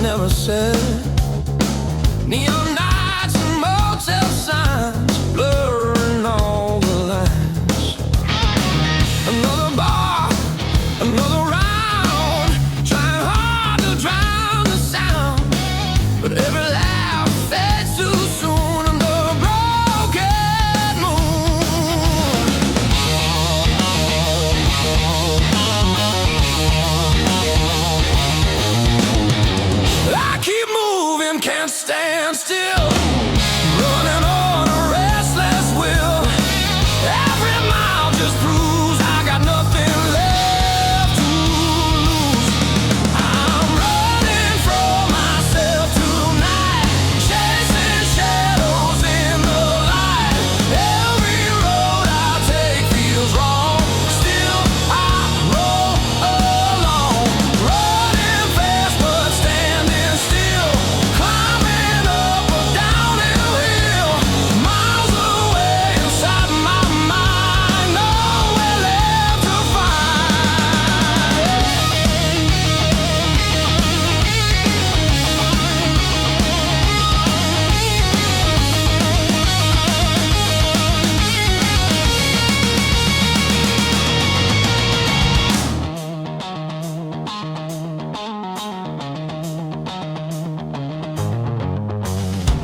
never said. Neon nights and motel signs blurring all the lines. Another bar, another round, trying hard to drown the sound, but every laugh fades too soon under a broken moon. I keep moving, can't stand still, running on a restless will. Every mile just proves I got nothing left to lose. I'm running from myself tonight, chasing shadows in the light. Every road I take feels wrong, still I roll along, running fast but standing still, climbing up a downhill hill, miles away inside my mind, nowhere left to find.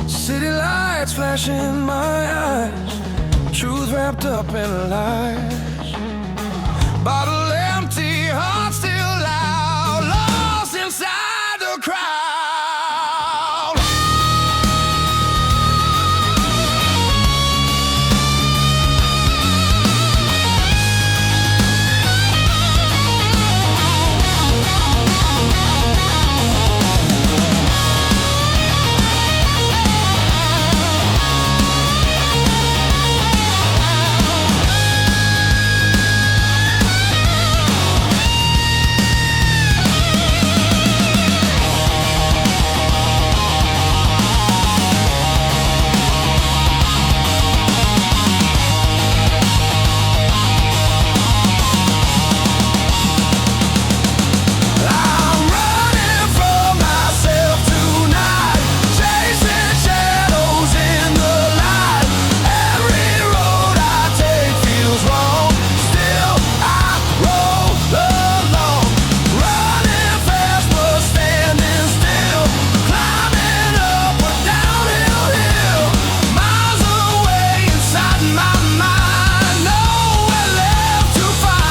City lights flash in my eyes, truth wrapped up in lies. Bottle empty, heart still loud, lost inside the crowd. I'm running from myself tonight, chasing shadows in the light. Every road I take feels wrong, still I roll along, running fast but standing still, climbing up a downhill hill, miles away inside my mind, nowhere left to find.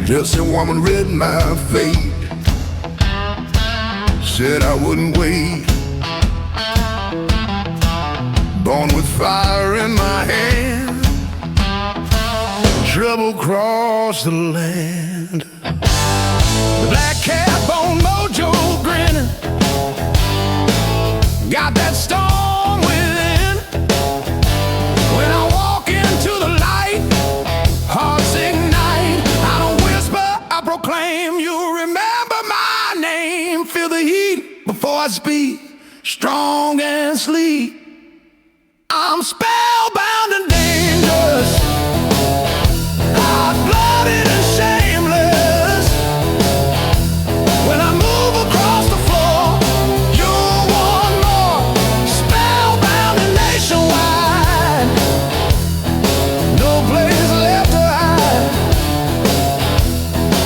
Just a woman read my fate, said I wouldn't wait. Born with fire in my hand, trouble crossed the land. The black cat, bone mojo grinning, got that storm within. When I walk into the light, hearts ignite. I don't whisper, I proclaim. You remember my name. Feel the heat before I speak, strong and sleek. I'm spellbound and dangerous, hot-blooded and shameless. When I move across the floor, you're one more, spellbound and nationwide. No place left to hide.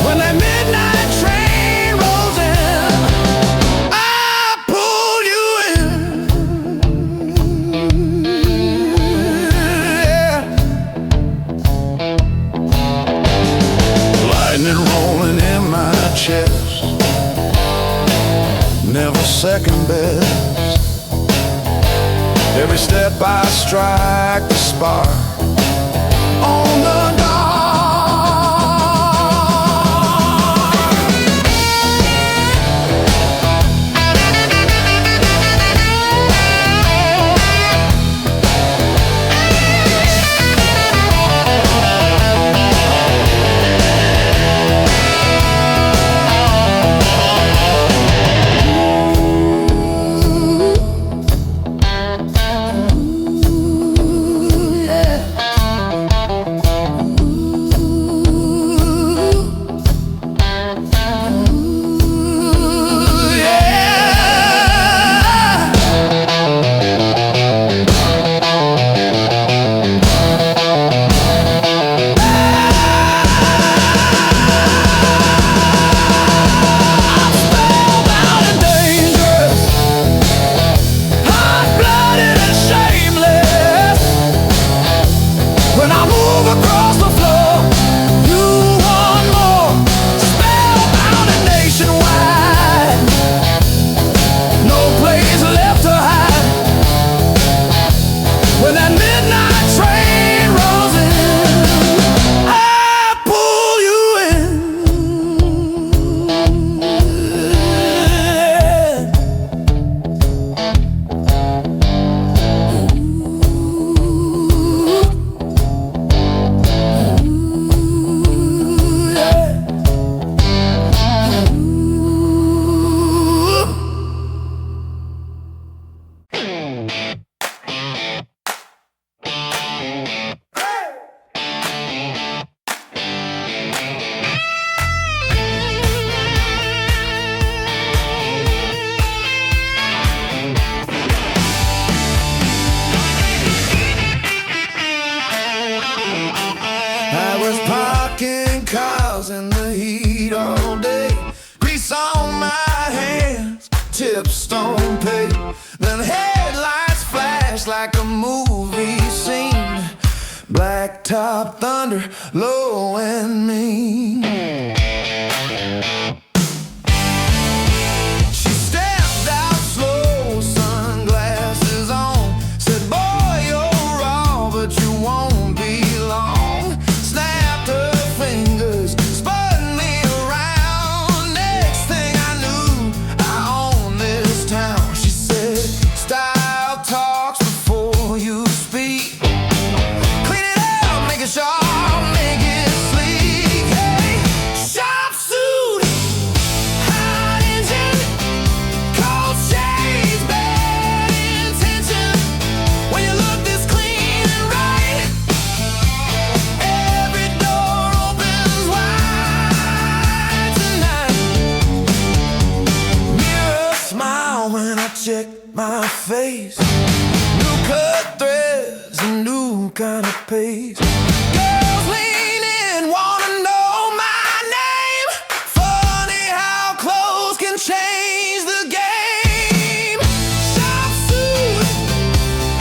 When that midnight train rolls in, I pull you in. never second best. Every step I strike the spark on the dark. In the heat all day, grease on my hands, tips don't pay. Then headlights flash like a movie scene, blacktop thunder, low and mean. She stepped out slow, sunglasses on, said, boy, you're raw, but you won't be long. Snapped her fingers, check my face, new cut threads, a new kind of pace. Girls lean in, wanna know my name. Funny how clothes can change the game. Shop suit,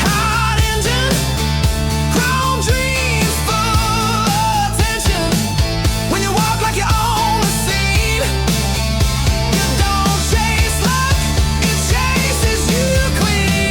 hot engine, chrome dreams, full attention. When you walk like you own the scene, you don't chase luck, it chases you clean.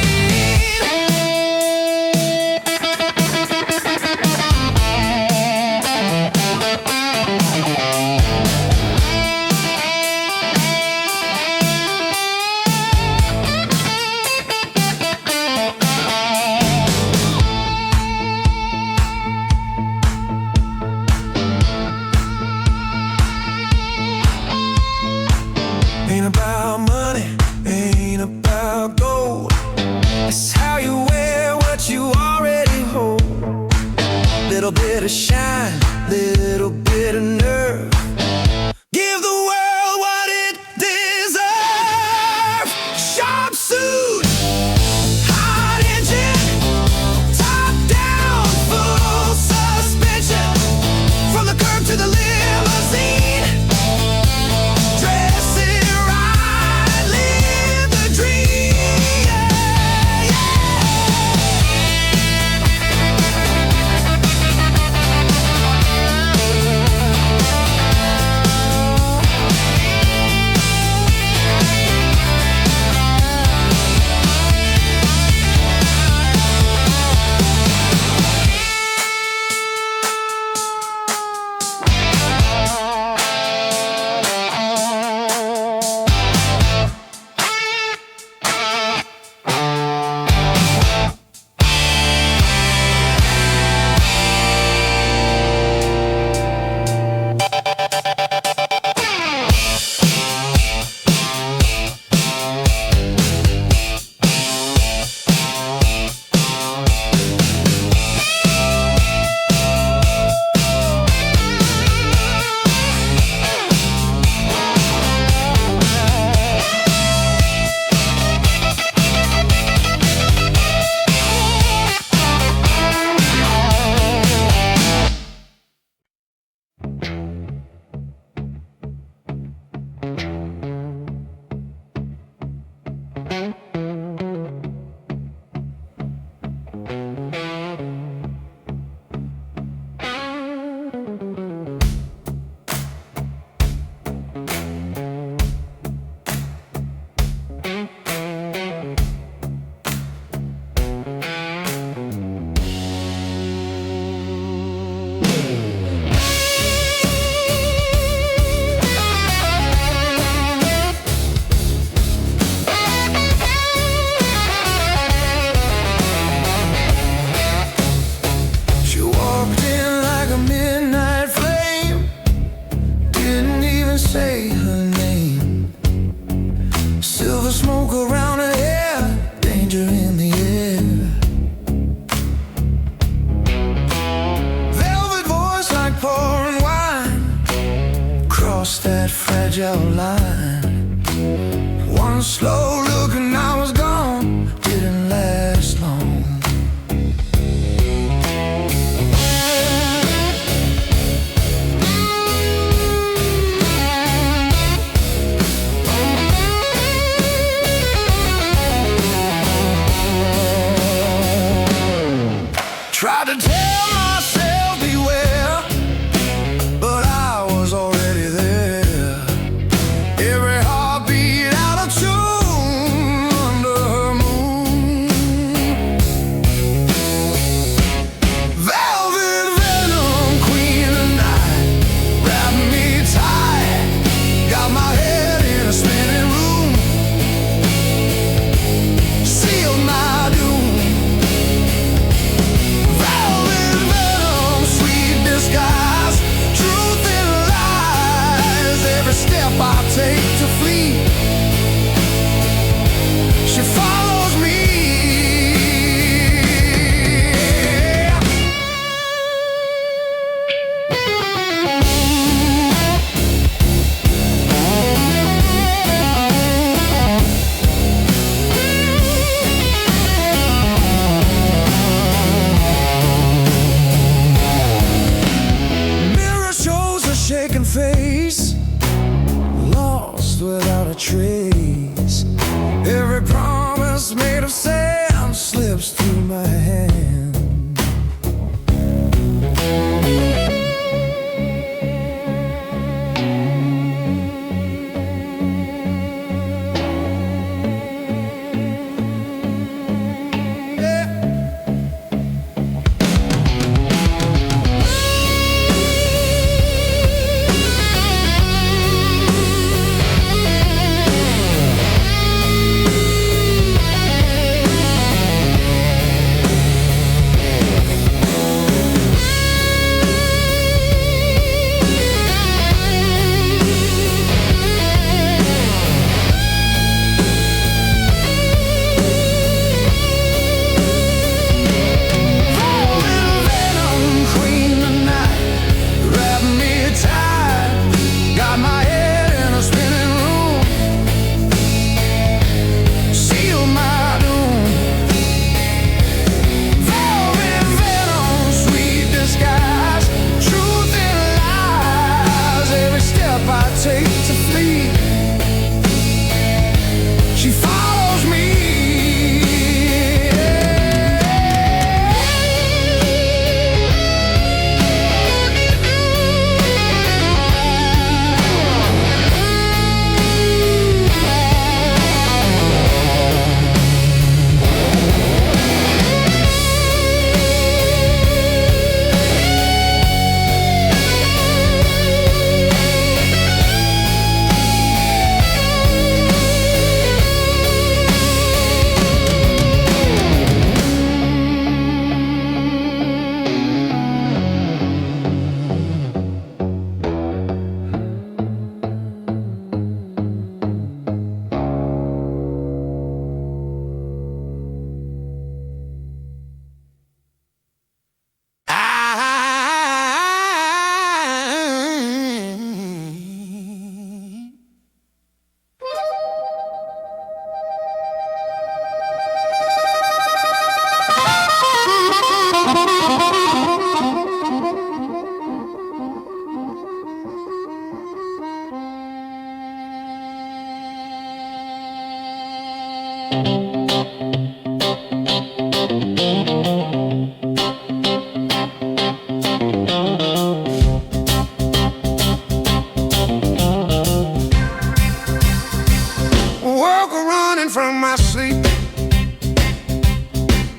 Woke running from my sleep,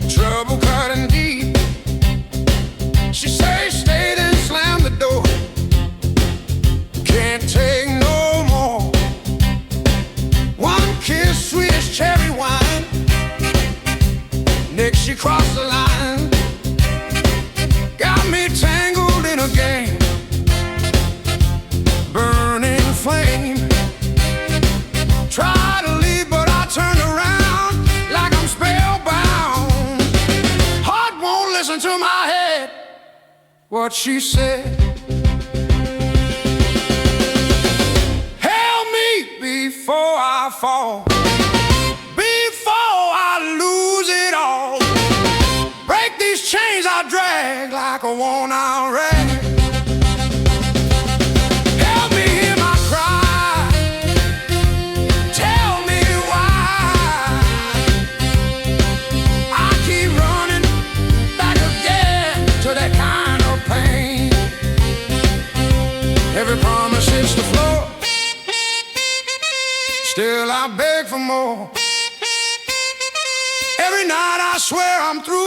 trouble cutting deep. She say stay, then slam the door. Can't take no more. One kiss, sweet as cherry wine. Next she crossed the line. Got me tangled in a game, burning flame. Tried to leave, but I turned around like I'm spellbound. Heart won't listen to my head. What she said, help me before I fall, before I lose it all. Break these chains I drag like a worn-out rag. Help me hear my cry. Tell me why I keep running back again to that kind of pain. Every promise hits the floor, still I beg for more. Every night I swear I'm through.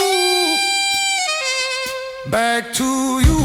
Back to you.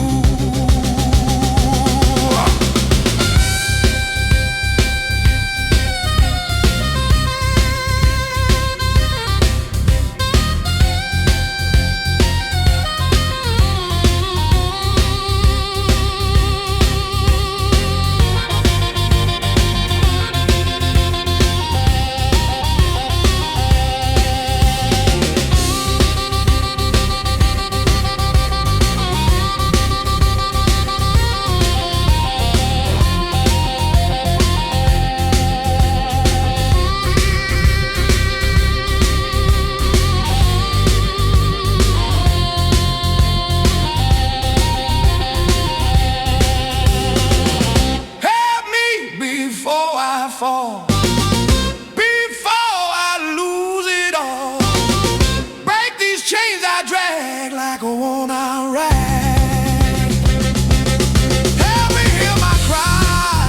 Fall, before I lose it all. Break these chains I drag like a worn-out rag. Help me hear my cry.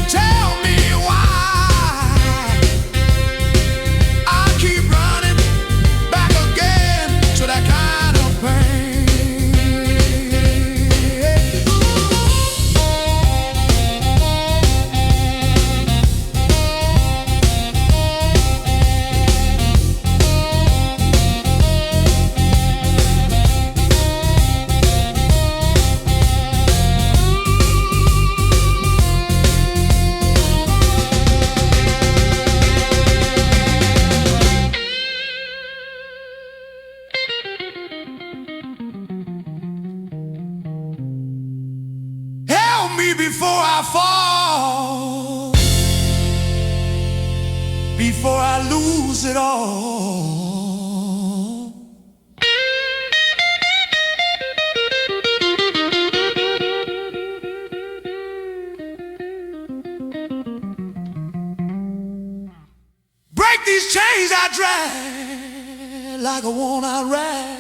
Tell me why I keep running back again to that kind of pain. Before I fall, before I lose it all. Break these chains I drag like a worn-out rag.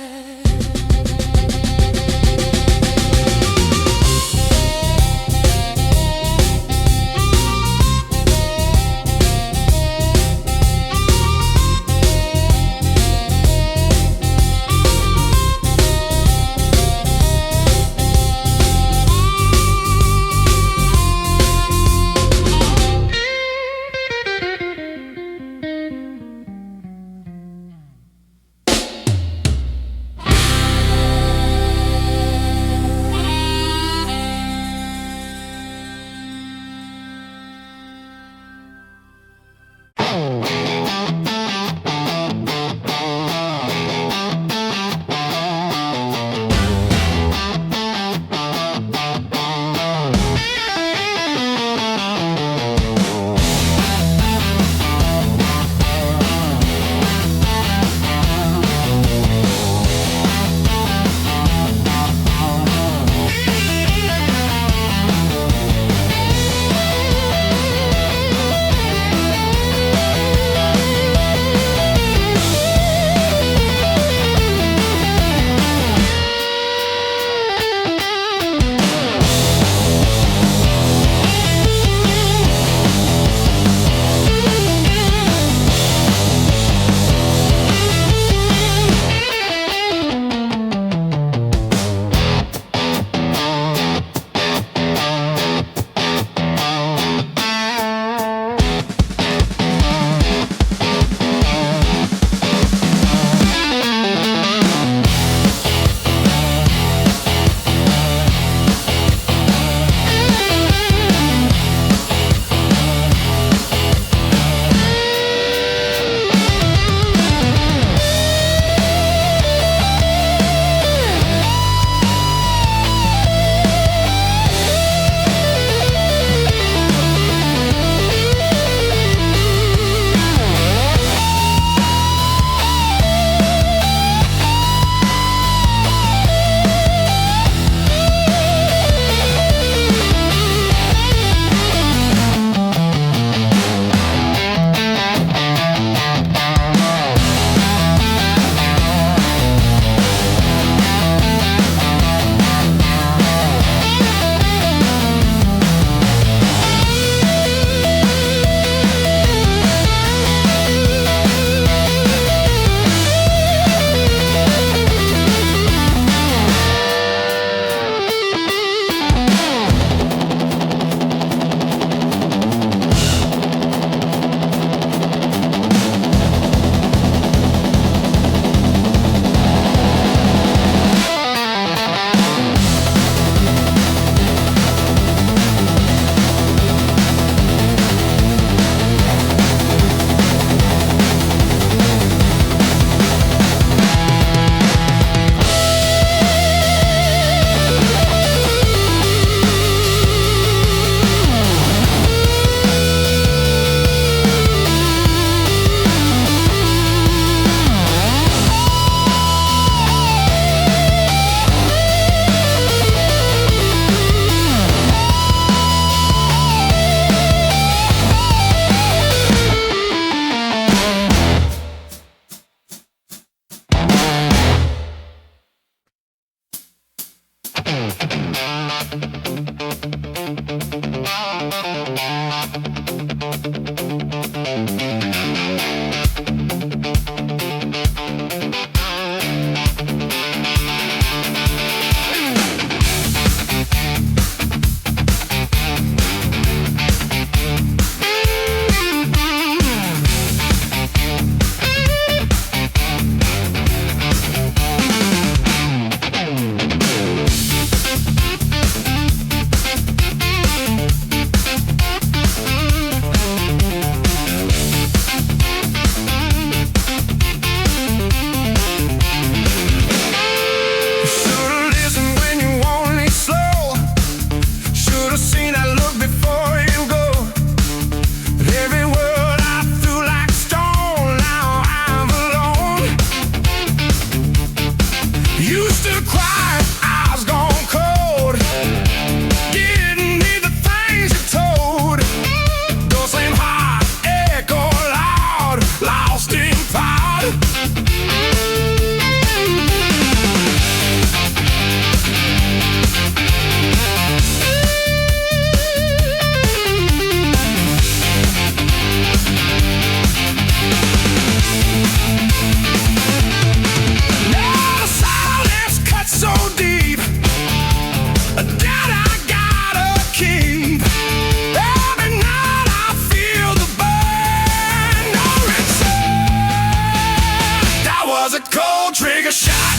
a cold trigger shot.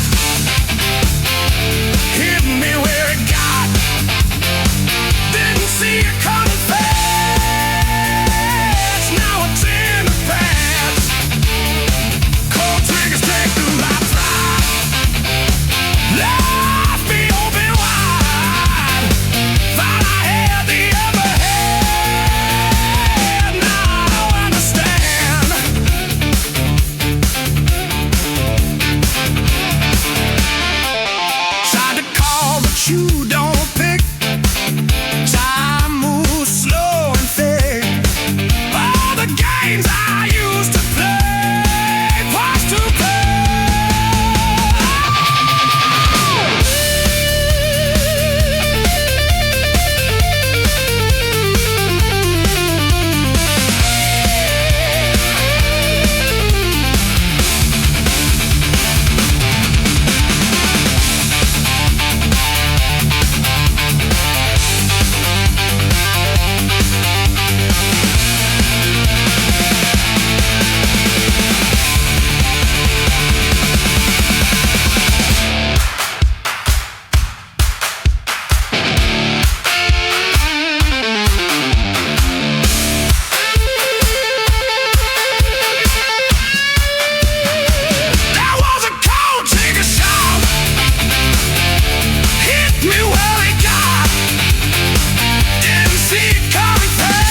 Hit me where it got. Didn't see it coming fast. Now it's in the past. Cold triggers take through my pride. Left me open wide. Thought I had the upper hand. Now I don't understand. Tried to call, but you don't pick. Time moves slow and thick. All the games I used to play was to That was a cold trigger shot. Hit me where it got. Didn't see it coming fast.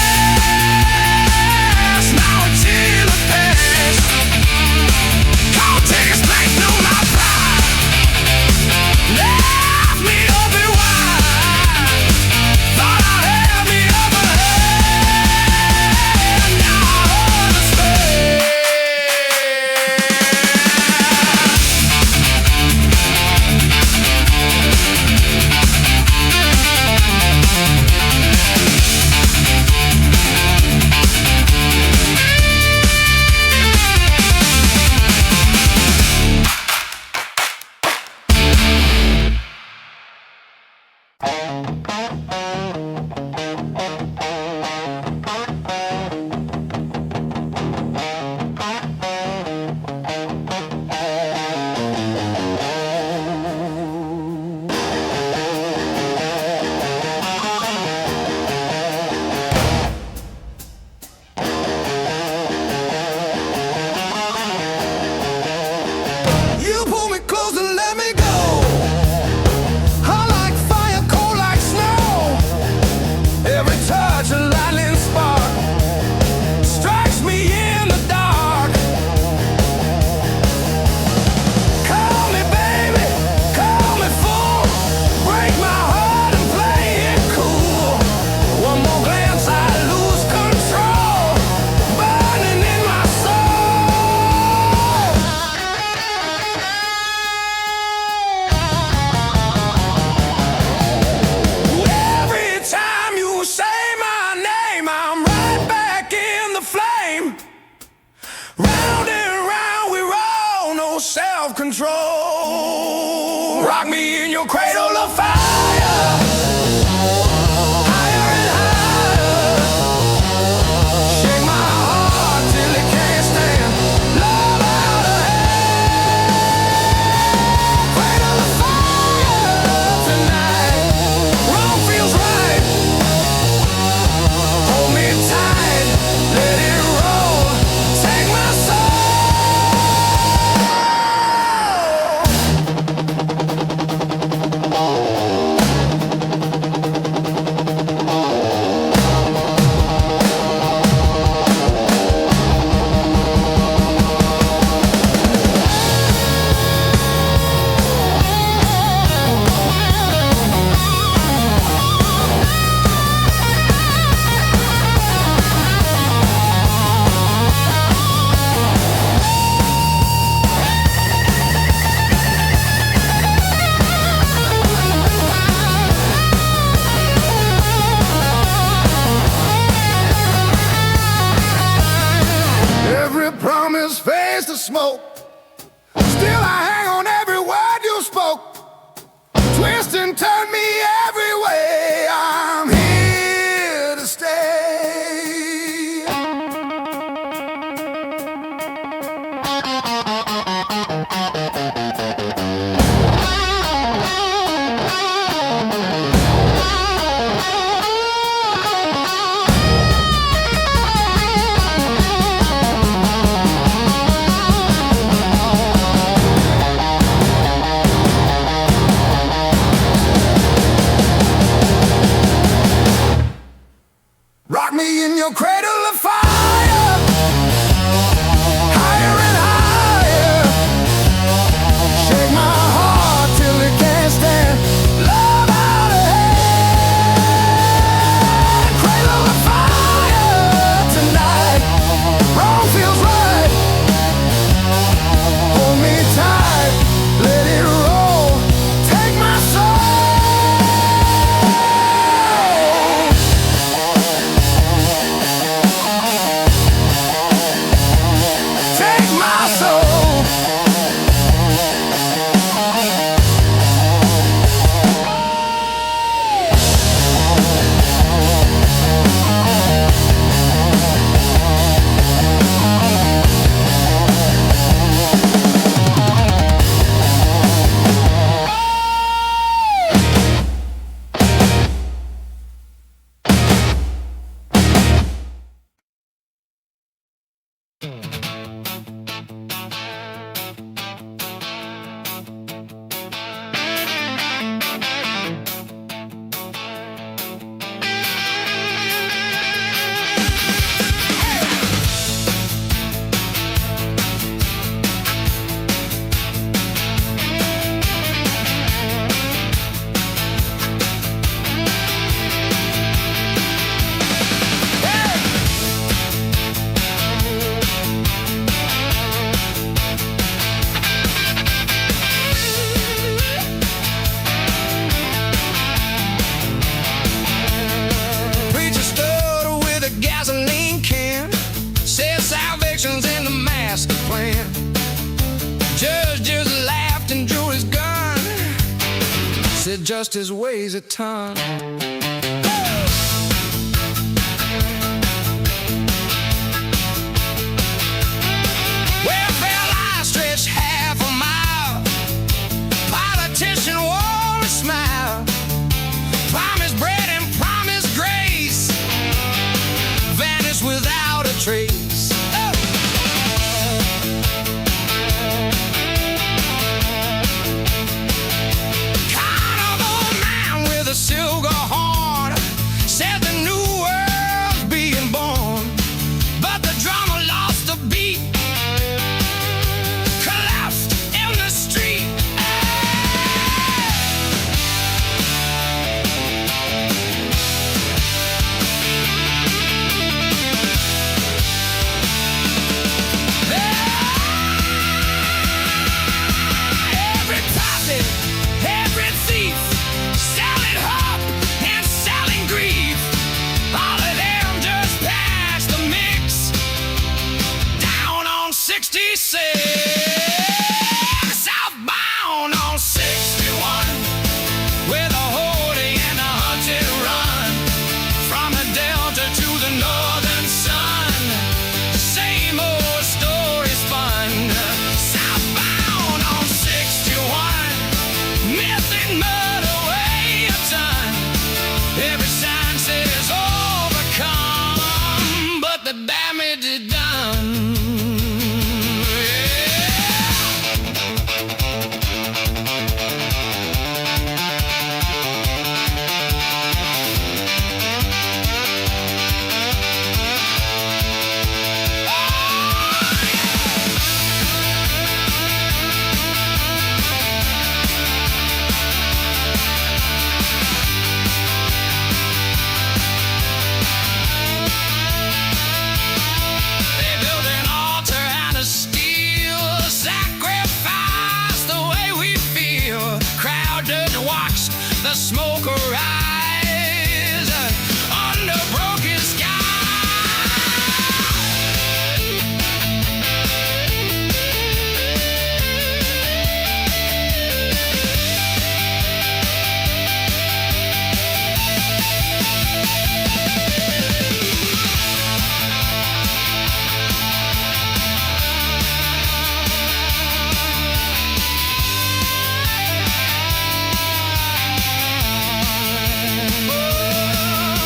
Now it's in the past. Cold triggers break through my pride. Left me open wide. Thought I had the upper hand. Now I understand. You pull me close and let me go. Hot like fire, cold like snow. Every touch a lightning spark strikes me in the dark. Call me baby, call me fool. Break my heart and play it cool. One more glance, I lose control. Burning in my soul. Every time you say my name, I'm right back in the flame. Round and round we roll, no self-control. Rock me in your cradle of fire. Higher and higher. Shake my heart till it can't stand. Love out of hand. Cradle of fire tonight. Wrong feels right. Hold me tight. Let it roll. Take my soul. Every promise fades to smoke. Still I hang on every word you spoke. Twist and turn me every way. I'm here to stay. my soul. Just his ways a ton. Well, fell I stretched half a mile. Politician wore a smile. Promised bread and promised grace. Vanished without a trace. Silver horn said the new world's being born, but the drummer lost the beat, collapsed in the street. Every prophet, every thief, selling hope and selling grief, all of them just passed the mix down on 66, southbound on 61, with a holy and a hunted run from the delta to the northern sun. Same old story spun, southbound on 61, myth and murder way a ton. Every sign says overcome, but the damage is done. They built an altar out of steel, sacrifice the way we feel. Crowd to watch the smoke rise under broken sky.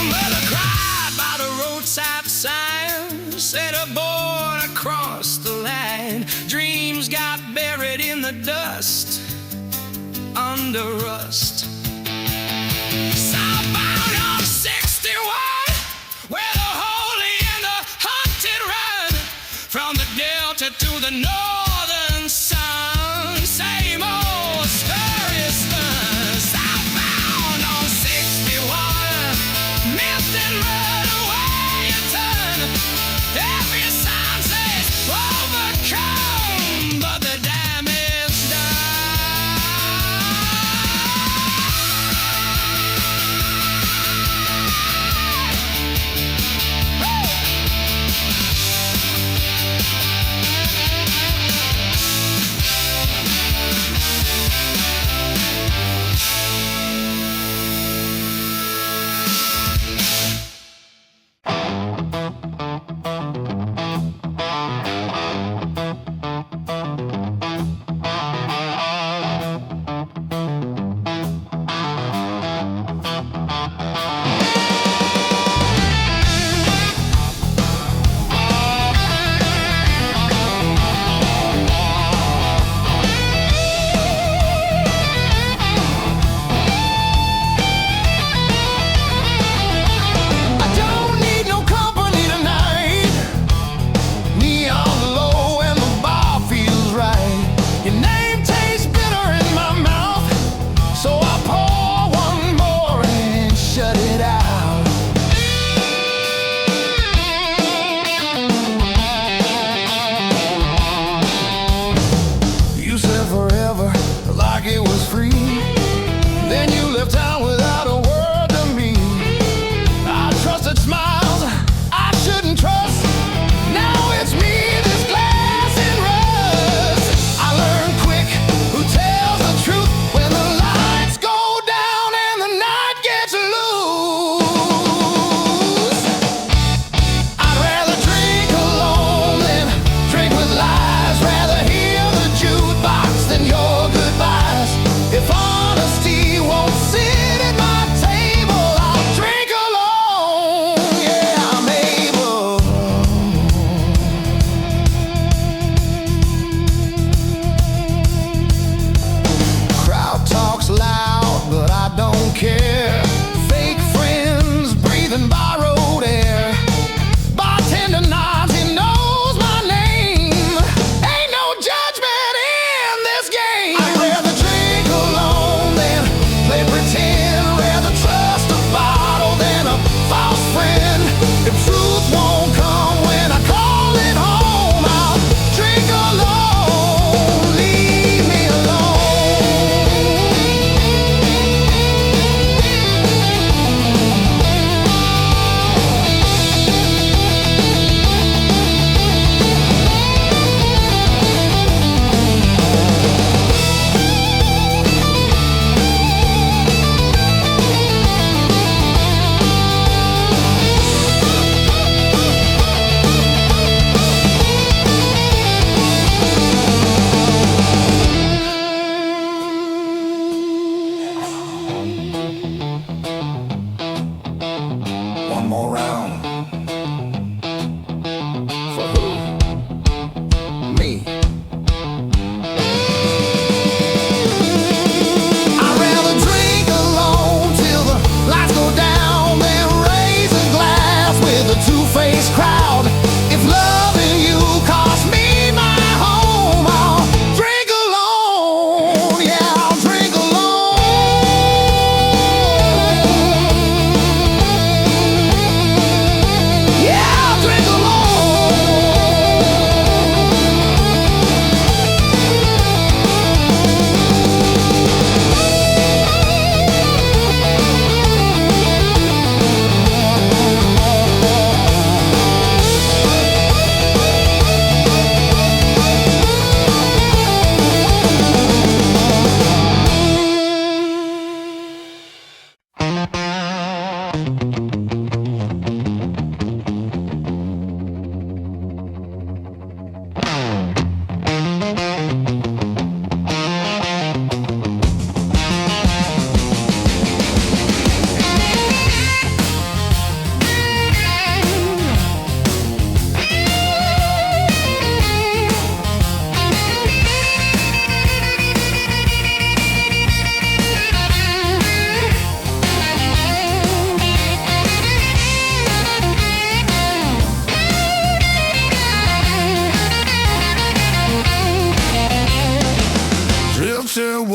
Mother cried by the roadside sign, said her born across the line. Dreams got buried in the dust, under rust. Southbound on 61, where the holy and the hunted run from the delta to the northern sun. Same old story spun, southbound on 61, myth and murder way a ton. Every sign says overcome, but the damage done. Woo!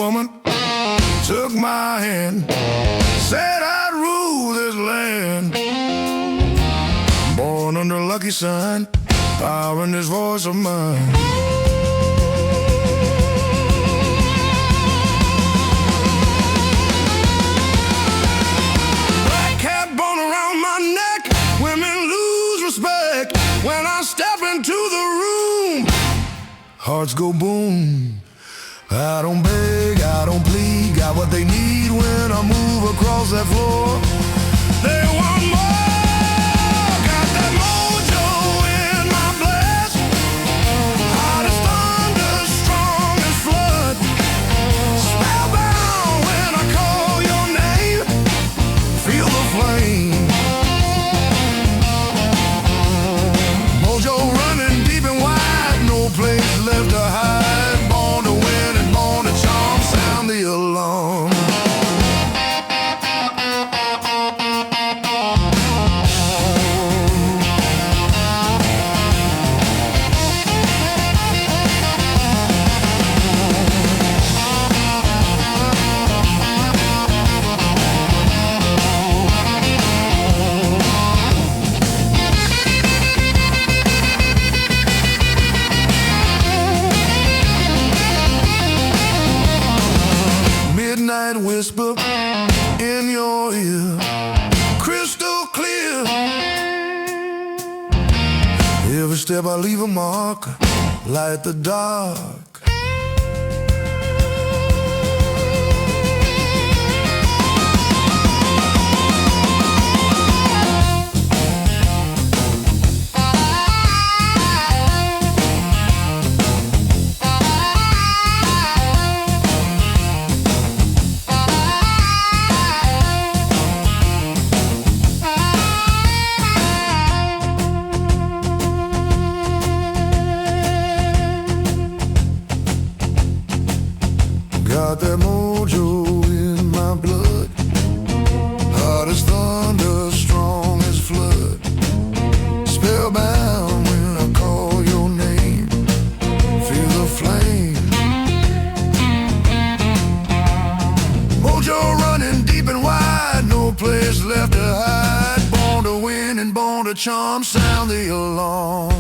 woman took my hand, said I'd rule this land. Born under a lucky sign, power in this voice of mine. Black cat bone around my neck, women lose respect. When I step into the room, hearts go boom. I don't beg, I don't plead, got what they need when I move across that floor. They want more, got that mojo in my blood. Hot as thunder, strong as flood. Spellbound when I call your name, feel the flame. Mojo running deep and wide, no place left to hide. Born to win and born to charm, sound the alarm. Midnight whisper in your ear, crystal clear. Every step I leave a mark, light the dark. Got that mojo in my blood, hot as thunder, strong as flood. Spellbound when I call your name, feel the flame. Mojo running deep and wide, no place left to hide. Born to win and born to charm, sound the alarm.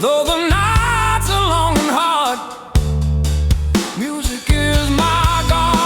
Though the nights are long and hard, music is my God.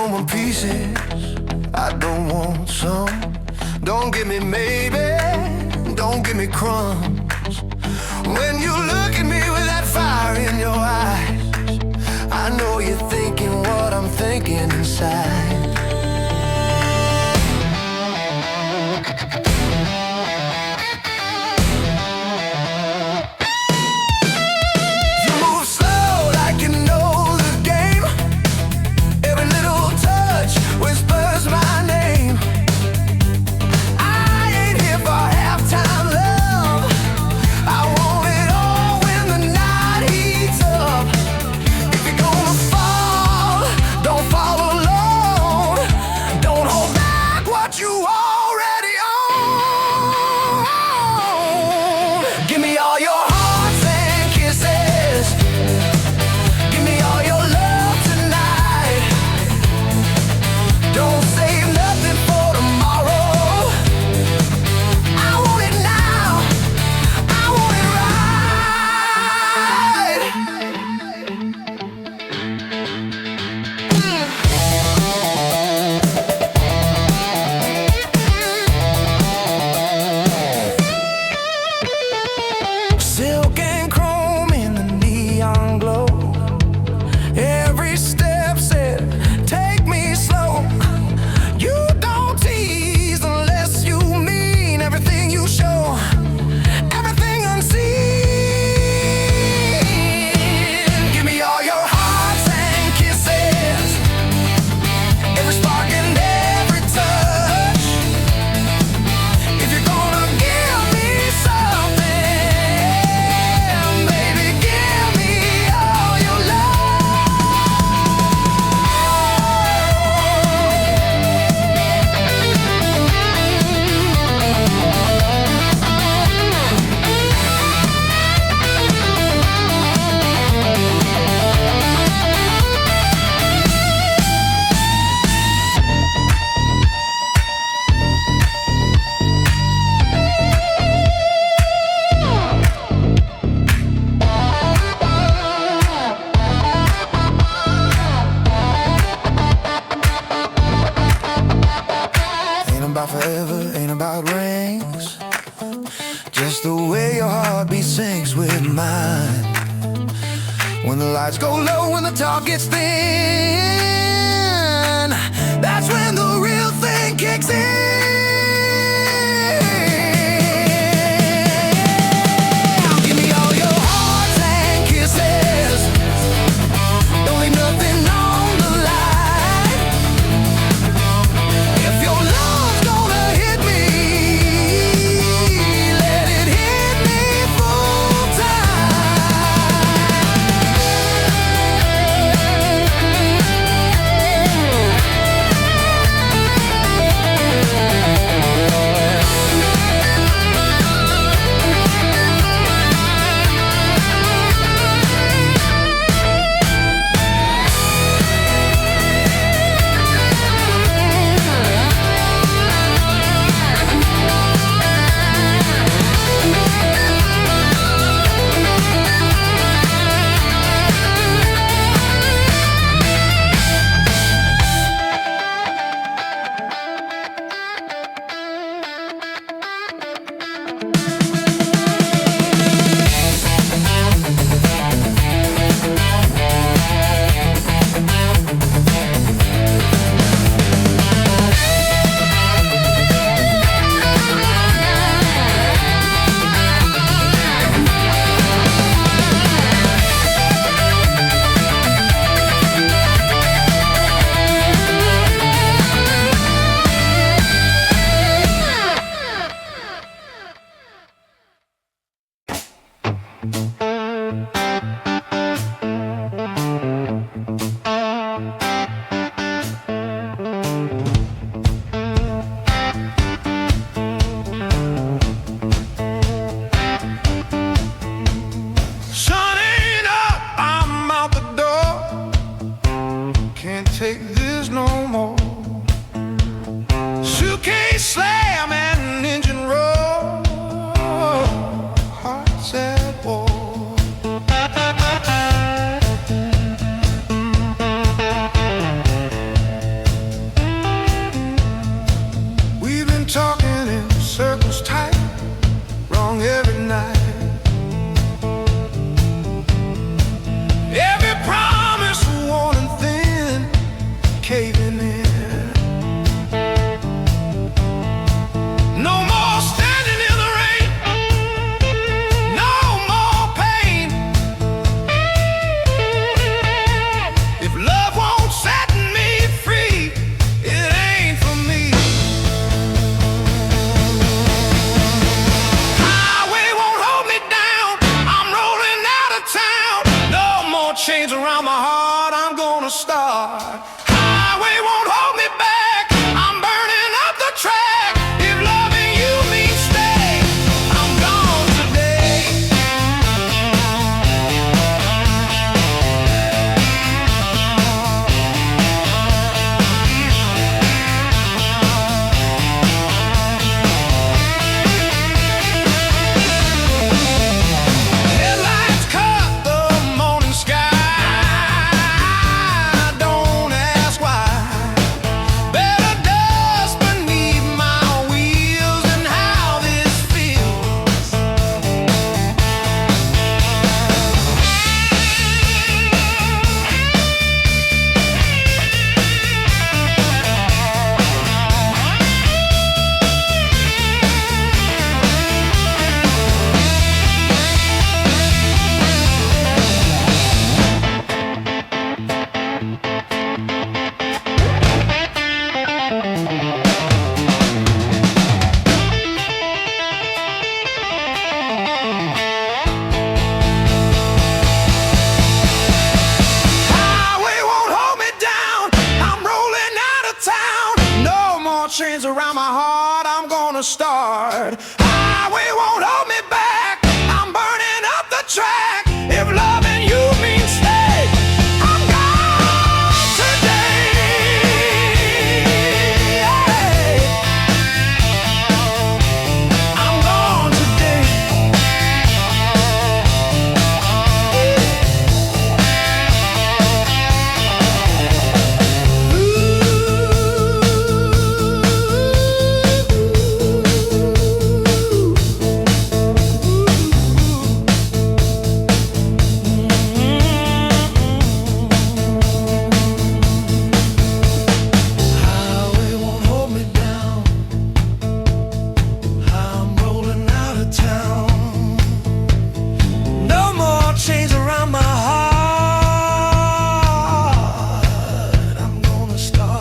don't want pieces, I don't want some. Don't give me maybe, don't give me crumbs. When you look at me with that fire in your eyes, I know you're thinking what I'm thinking inside. Forever ain't about rings, just the way your heartbeat syncs with mine. When the lights go low, when the talk gets thin, that's when the real thing kicks in. Give me all your hearts and kisses, don't leave nothing on the line. If your love hit me, let it hit me full time. chains around my heart, I'm gonna start. Highway won't hold me back, I'm burning up the track. If loving you means stay, I'm gone today. Headlights cut the morning sky, don't ask why. Better dust beneath my wheels and how this feels. Highway won't hold me down, I'm rolling out of town. No more chains around my heart, I'm gonna start. Highway won't hold me back, I'm burning up the track. If loving you means stay, I'm gone today. I'm gone today. Highway won't hold me down, I'm rolling out of town. No more chains around my heart, I'm gonna start.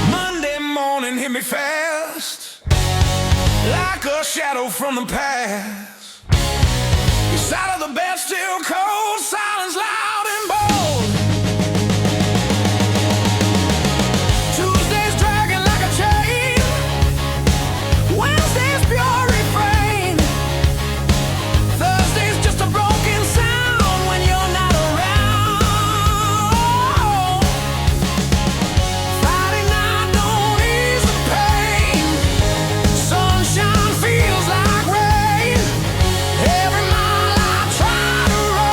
Monday morning hit me fast, like a shadow from the past. Your side of the bed still cold, silence loud and bold. Tuesday's dragging like a chain, Wednesday's pure refrain, Thursday's just a broken sound when you're not around. Friday night don't ease the pain, sunshine feels like rain. Every mile I try to run,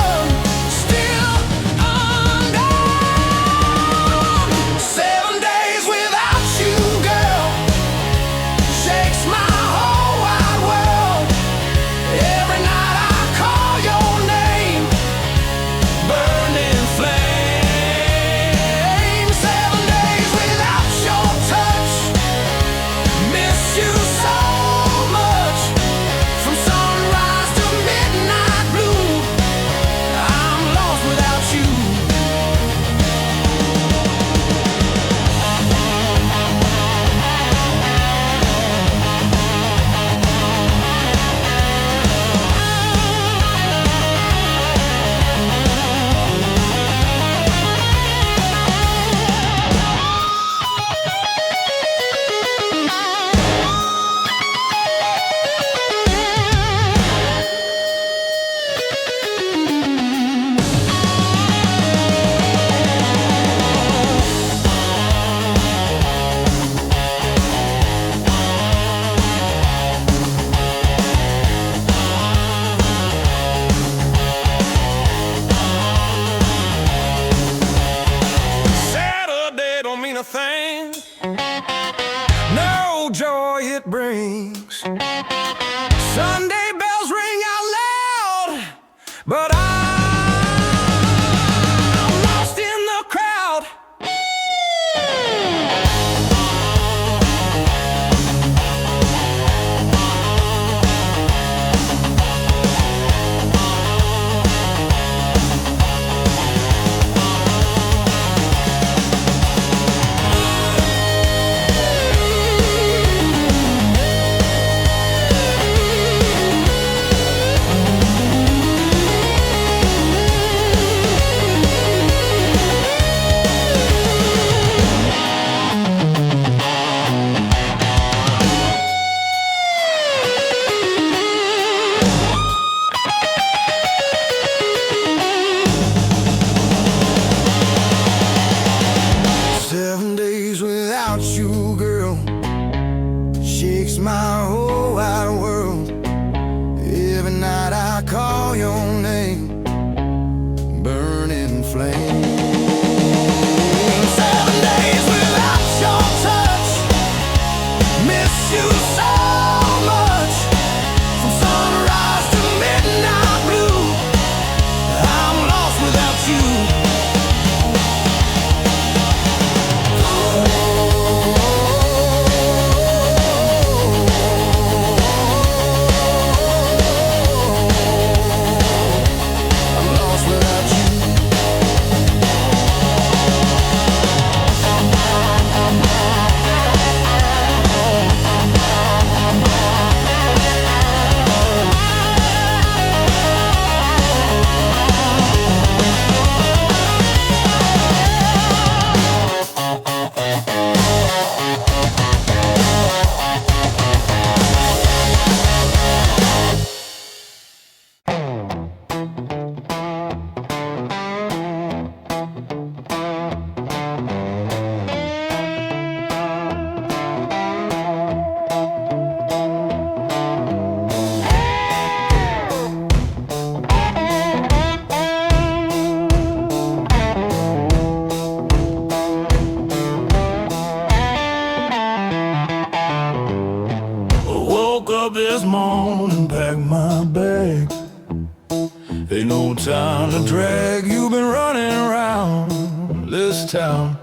time to drag. You've been running around this town,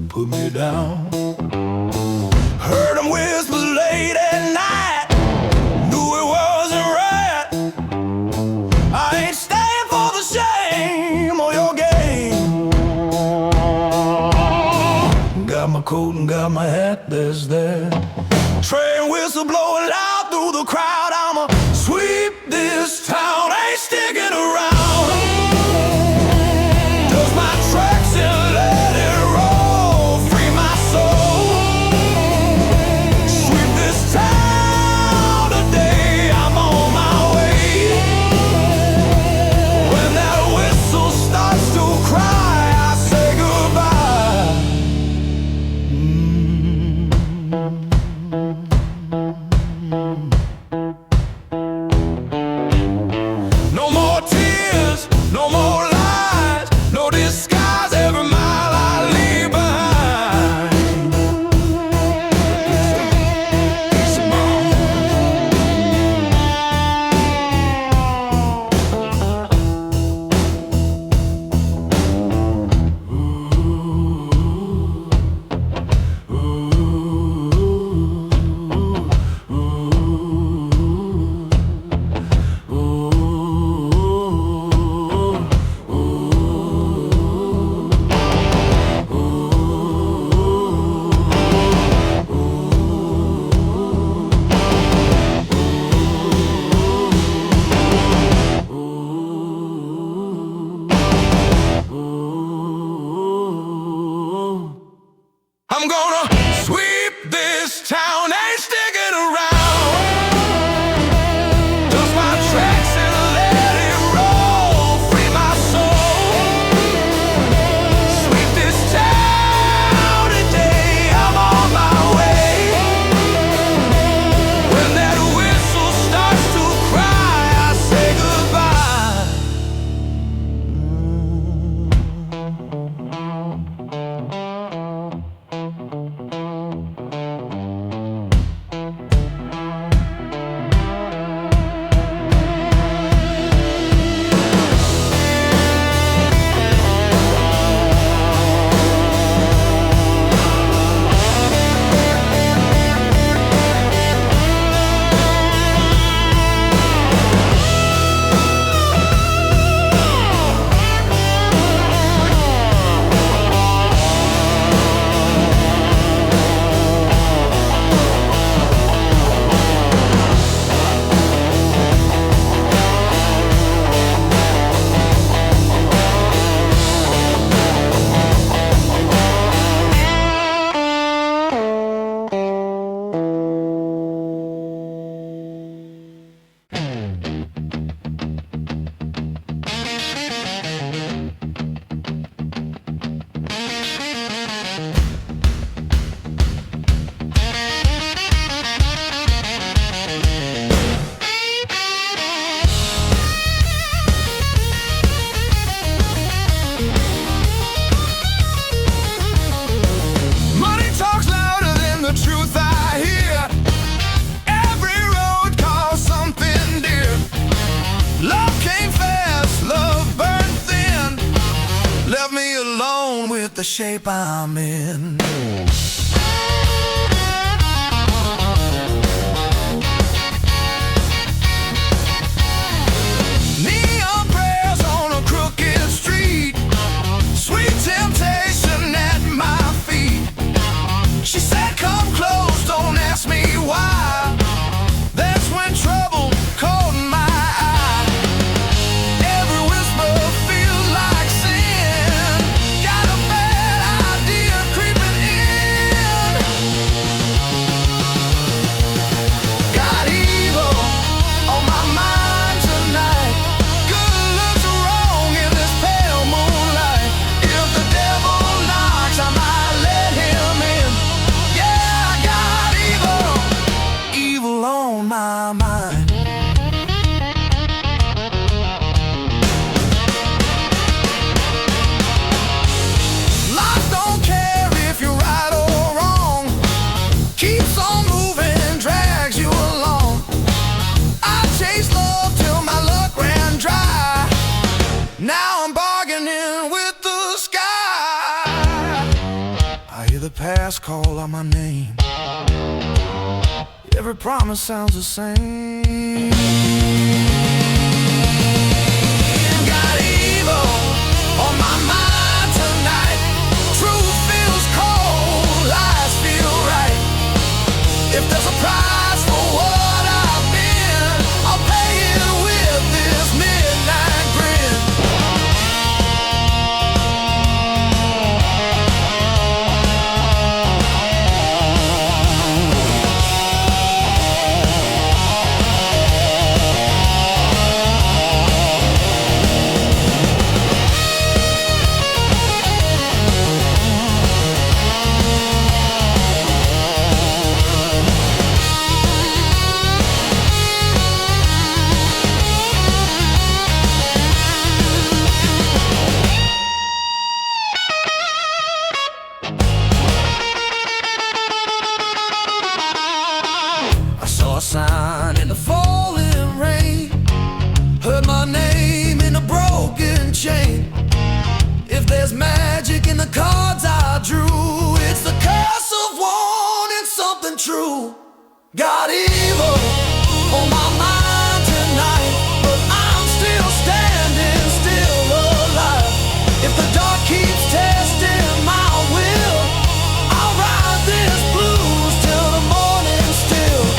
put me down. Heard them whisper late at night, knew it wasn't right. I ain't staying for the shame of your game. Got my coat and got my hat, there's that train whistle blowing loud through the crowd. I'ma sweep this town, ain't sticking around. Dust my tracks and let it roll, free my soul. Sweep this town today, I'm on my way. When that whistle starts to cry, I say goodbye. No more tears, no more lies, no disguise, every mile I leave behind. Peace of mind. I'm gonna sweep this town, ain't sticking around. Dust my tracks and let it roll, free my soul. Sweep this town today, I'm on my way. When that whistle starts to cry, I say goodbye. Money talks louder than the truth I hear. Every road calls something dear. Love came fast, love burned thin, left me alone with the shape I'm in. Neon prayers on a crooked street, sweet temptation at my feet. She said, come close, don't ask me why. That's when trouble caught my eye. Every whisper feels like sin. Got a bad idea creeping in. the past call out my name. Every promise sounds the same. Got evil on my mind tonight. Truth feels cold, lies feel right. If there's a price for what I've been, I'll pay it with this midnight grin. Sign in the falling rain, heard my name in a broken chain. If there's magic in the cards I drew, it's the curse of wanting something true. Got evil on my mind tonight, but I'm still standing, still alive. If the dark keeps testing my will, I'll ride this blues till the morning still.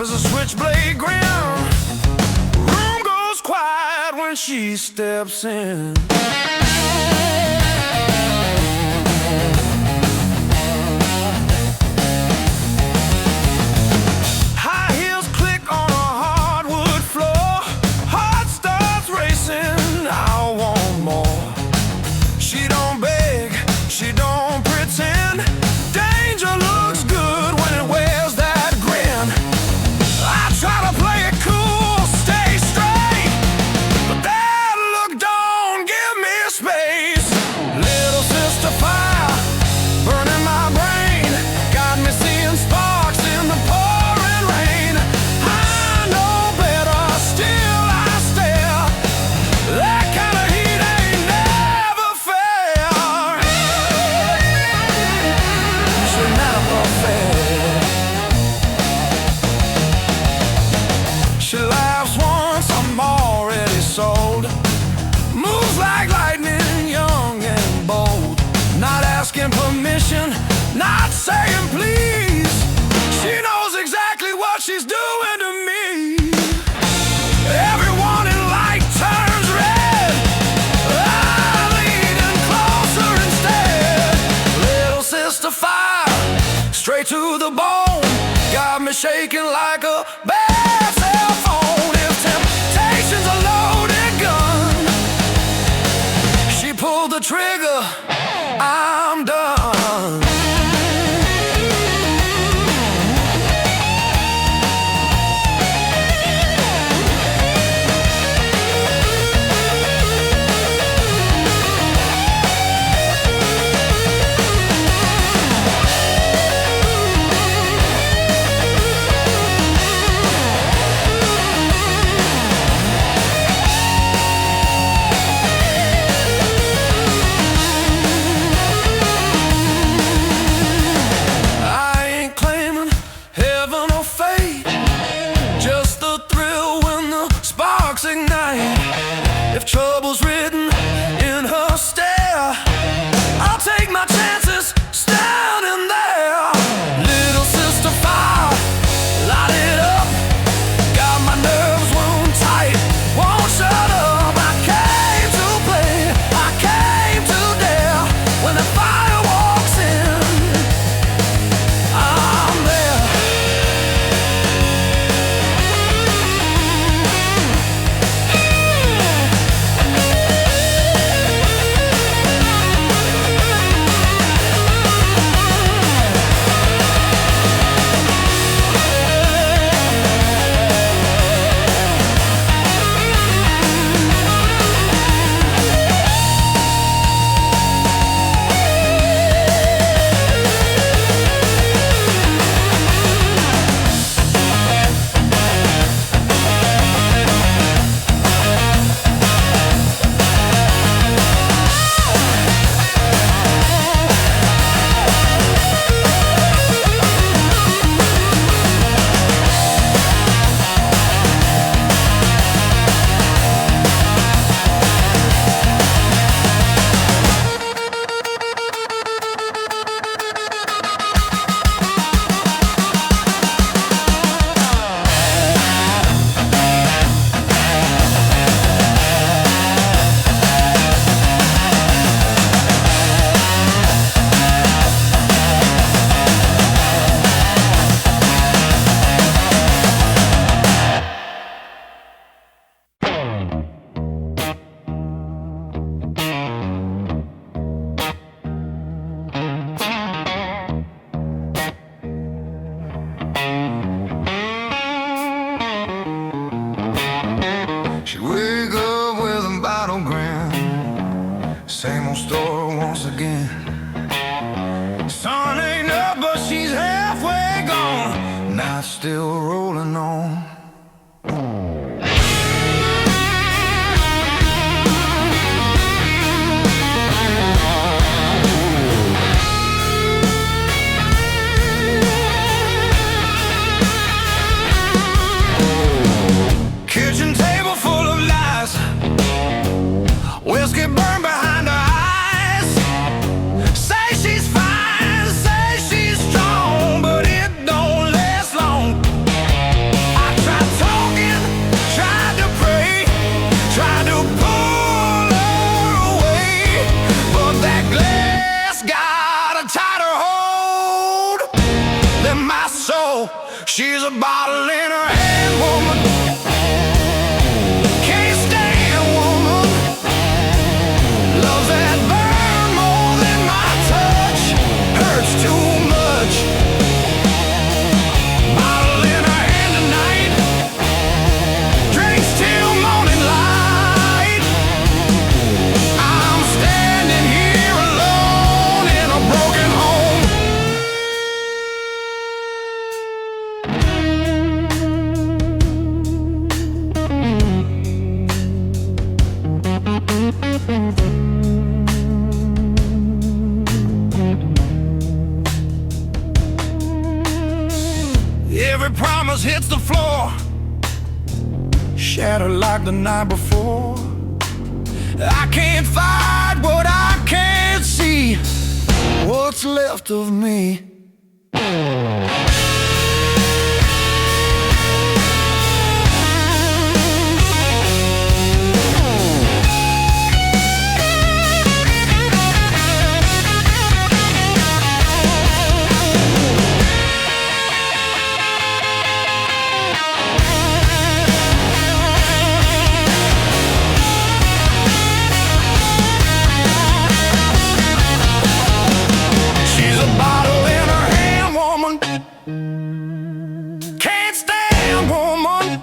As a switchblade grin, room goes quiet when she steps in. High heels click on a hardwood floor, heart starts racing, I want more. She don't beg, she don't pretend, danger looks good when it wears that grin. Try to play it cool, stay straight, but that look don't give me space. Live straight to the bone. Got me shaking like a bad cell phone. If temptation's a loaded gun, she pulled the trigger, I'm done. Ignite. If trouble's written in her stare, I'll take my chances standing there. Little sister fire, light it up. Got my nerves wound tight, won't shut up. I came to play, I came to dare. When the fire walks in, I'm there. She wake up with a bottle grin. Same old story once again. Sun ain't up, but she's halfway gone. Night still rolling on. Kitchen table full of lies, whiskey burned behind her eyes. Say she's fine, say she's strong, but it don't last long. I tried talking, tried to pray, tried to pull her away, but that glass got a tighter hold than my soul. She's a bottle in her hand, woman. Every promise hits the floor, shattered like the night before. I can't fight what I can't see. What's left of me? Can't stand woman,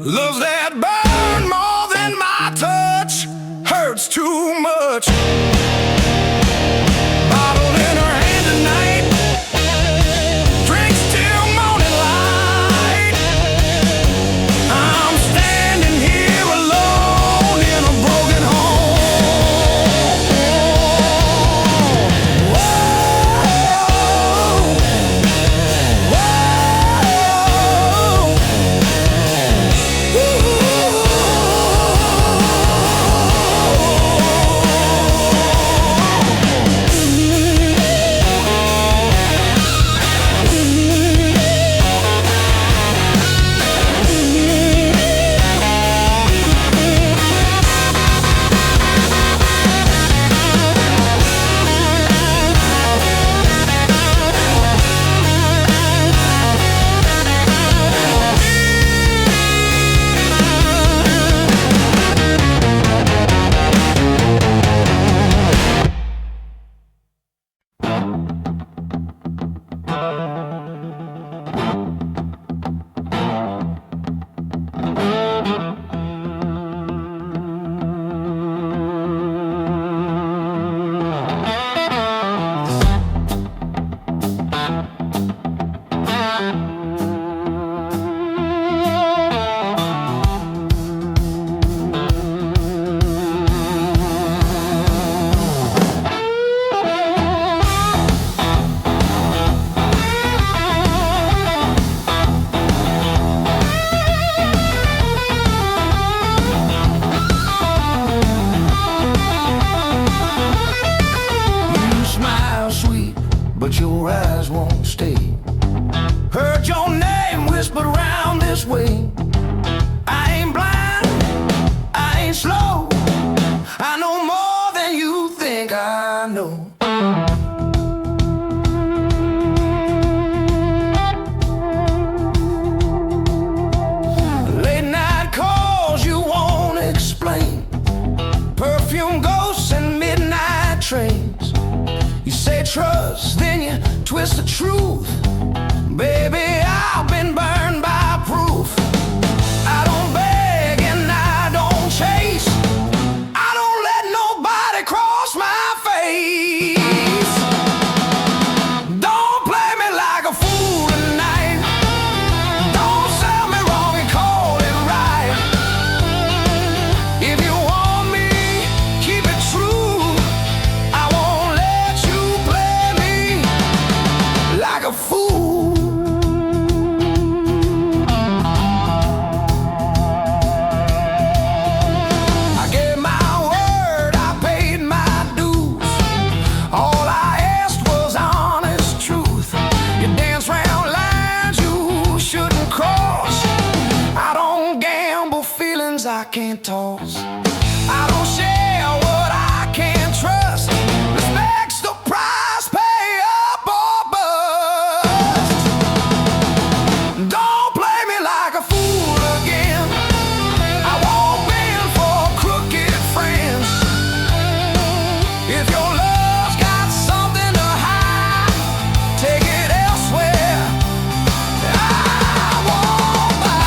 loves that burn more than my touch, hurts too much. Bottle in her hand tonight, drinks till morning light. I'm standing here alone in a broken home. Whoa, but your eyes won't stay. Heard your name whispered around this way. I ain't blind, I ain't slow. I know more than you think I know. Late night calls you won't explain. Perfume ghosts and midnight trains. You say trust, then you twist the truth. Baby, I've been burned by proof. I don't beg and I don't chase. I don't let nobody cross my face. Don't play me like a fool tonight. Don't sell me wrong and call it right. If you want me, keep it true. I won't let you play me like a fool. I gave my word, I paid my dues. All I asked was honest truth. You dance round lines you shouldn't cross. I don't gamble feelings I can't toss. I don't share what I can't trust. Respect's the price, pay up or bust. Don't play me like a fool again. I won't bend for crooked friends. If your love's got something to hide, take it elsewhere. I won't buy.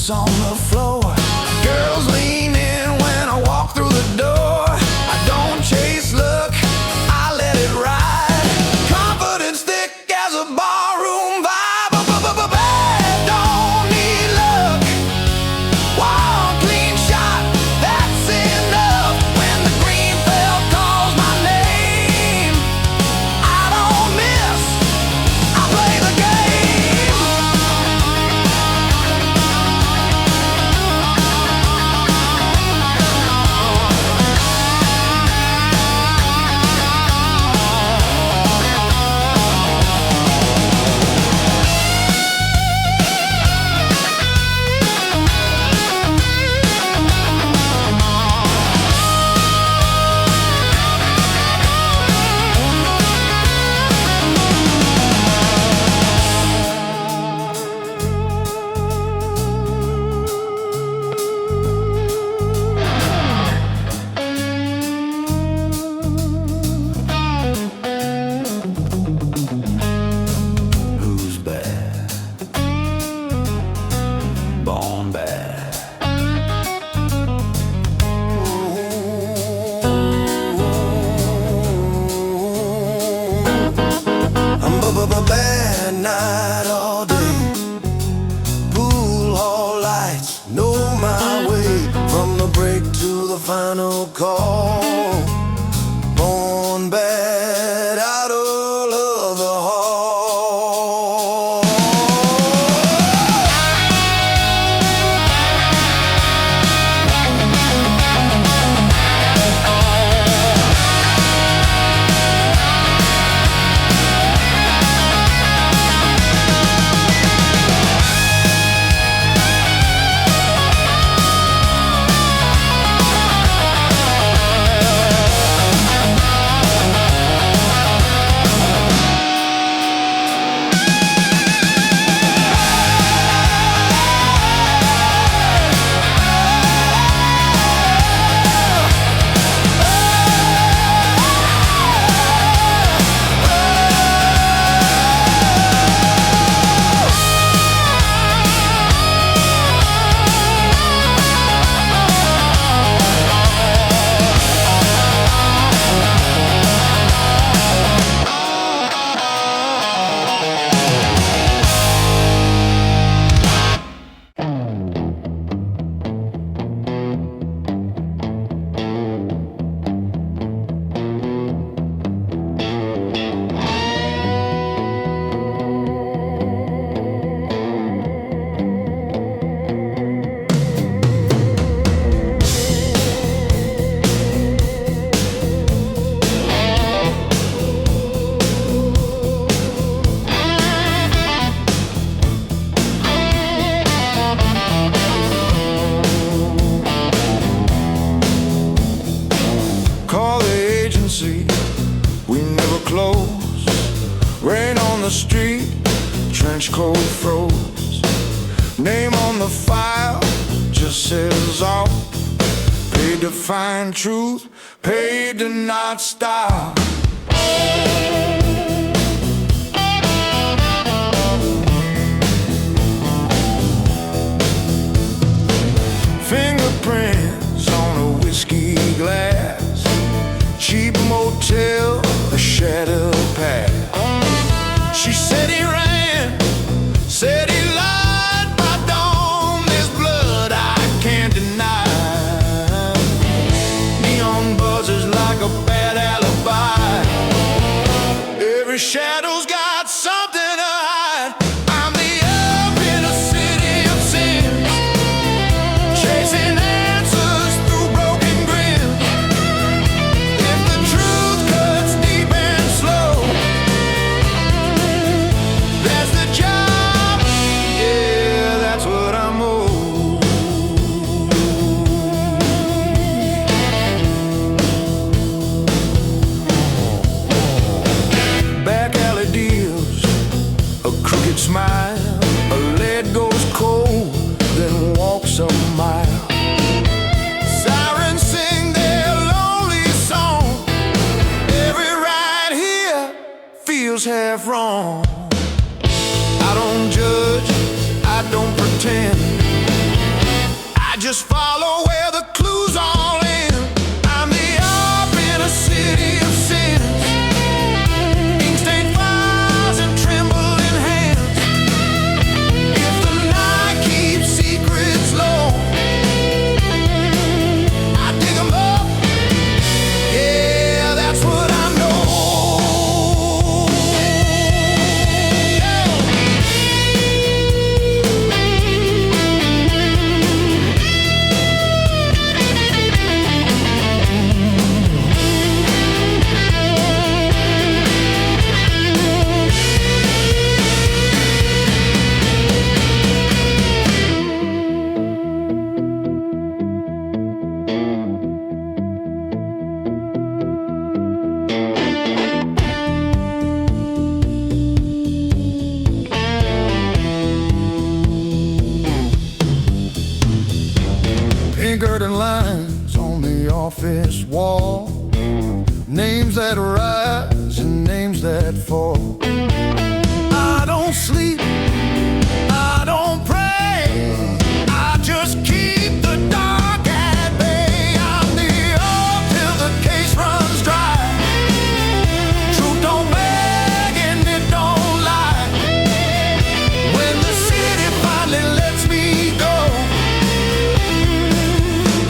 boots on the floor. Girls lean in when I walk through the door. I don't chase luck, I let it ride. Confidence thick as a barroom vibe. Bad don't need luck. One clean shot, that's enough. When the green bell calls my name, I don't miss, I play the game. Who's bad? Born bad. I'm bad night all day. Pool hall lights know my way from the break to the final call. Born bad out of the hall. Call the agency, we never close. Rain on the street, trench coat froze. Name on the file just says off. Paid to find truth, paid to not stop. Fingerprints on a whiskey glass. Cheap motel, a shadow pad. She said he ran, said he lied. By dawn, there's blood I can't deny. Neon buzzes like a bad alibi. Every shadow's got something to hide. I'm the up in a city of sin, chasing answers through broken grin. If the truth cuts deep and slow, that's the job. Yeah, that's what I'm owed. Back alley deals, a crooked smile. A lead goes cold, then walks a mile. Sirens sing their lonely song. Every ride here feels half wrong. I don't judge, I don't pretend. office wall. Names that rise and names that fall. I don't sleep, I don't pray, I just keep the dark at bay. I'm the up till the case runs dry. Truth don't beg and it don't lie. When the city finally lets me go,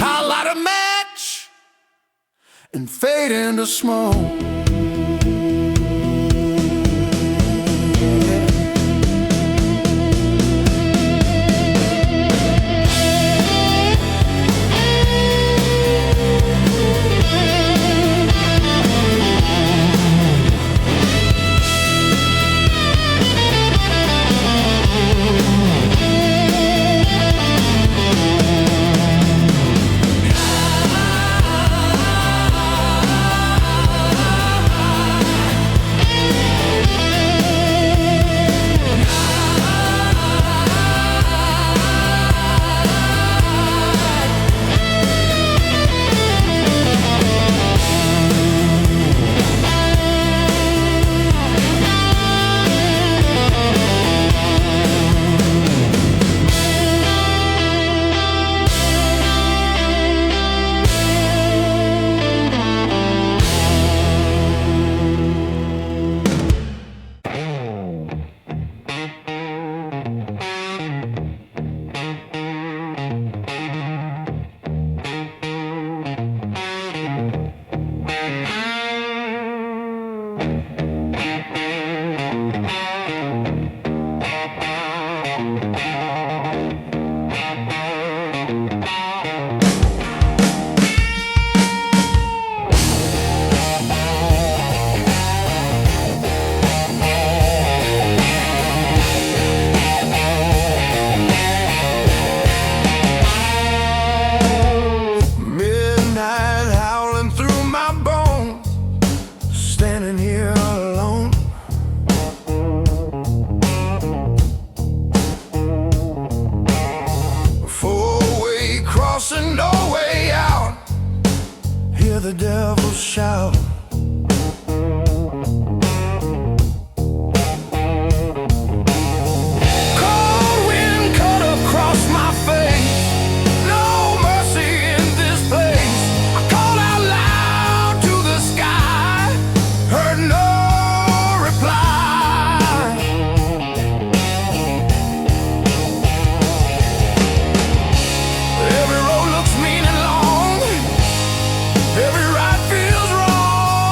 I'll light a match and fade into smoke. No way out, hear the devil shout. Cold wind cut across my face, no mercy in this place. I called out loud to the sky, heard no reply. Every road looks mean and long, every ride feels wrong.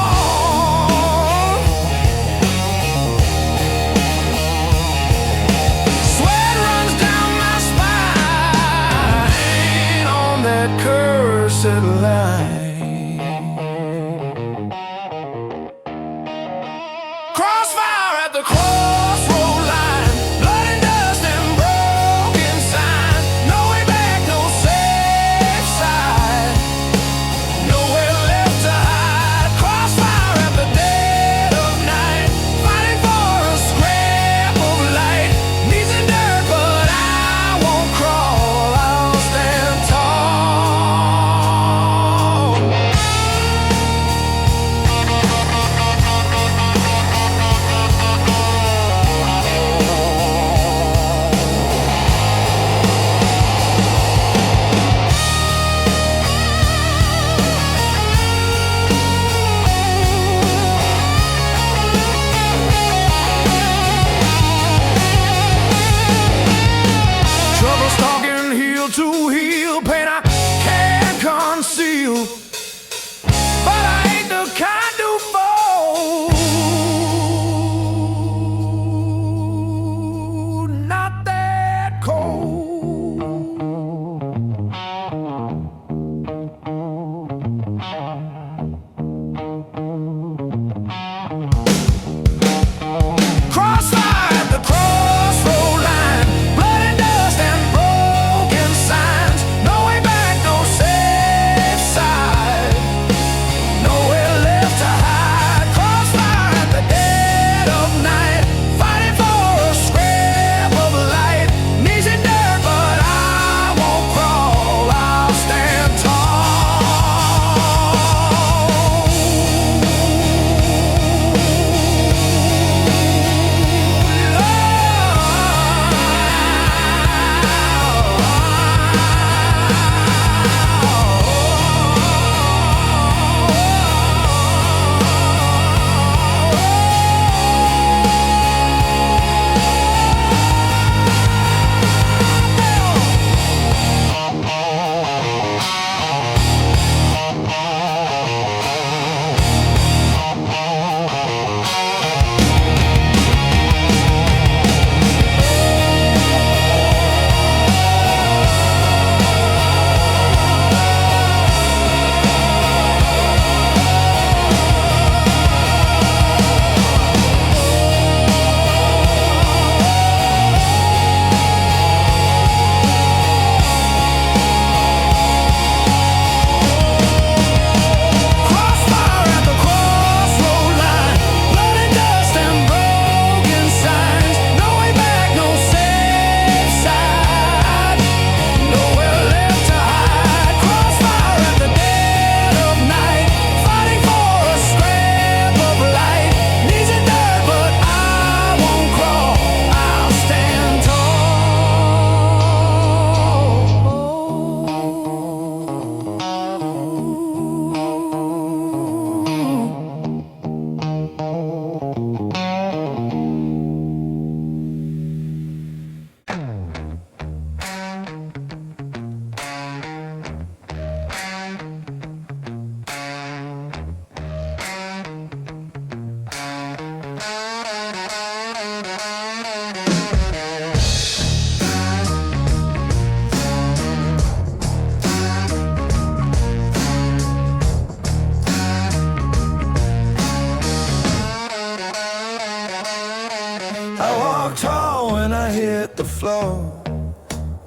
hit the floor.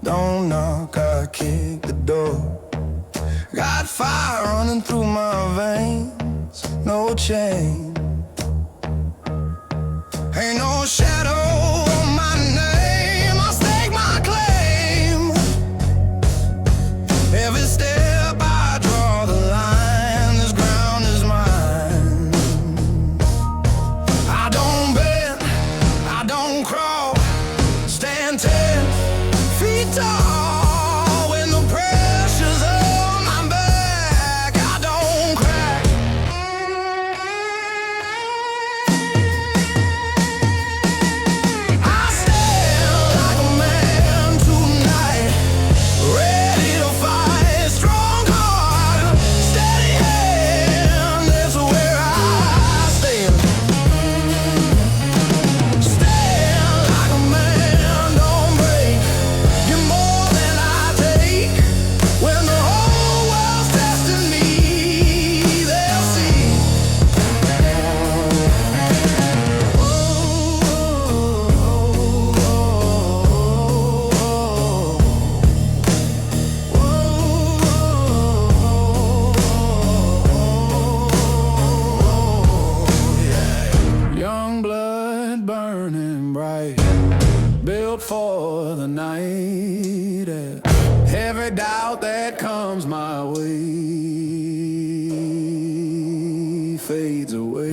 Don't knock, I kick the door. Got fire running through my veins, no chain. Ain't no shadow on my name, I stake my claim. Every step I draw the line, this ground is mine. I don't bend, I don't crawl, stand 10 feet tall. When the pressure's on my back, I don't crack. I stand like a man tonight, ready to fight, strong heart, steady hand, that's where I stand. Stand like a man, don't break, give more than I take. When the whole world's testing me, they'll see. Young blood burning bright, built for the night. Every doubt that comes my way fades away.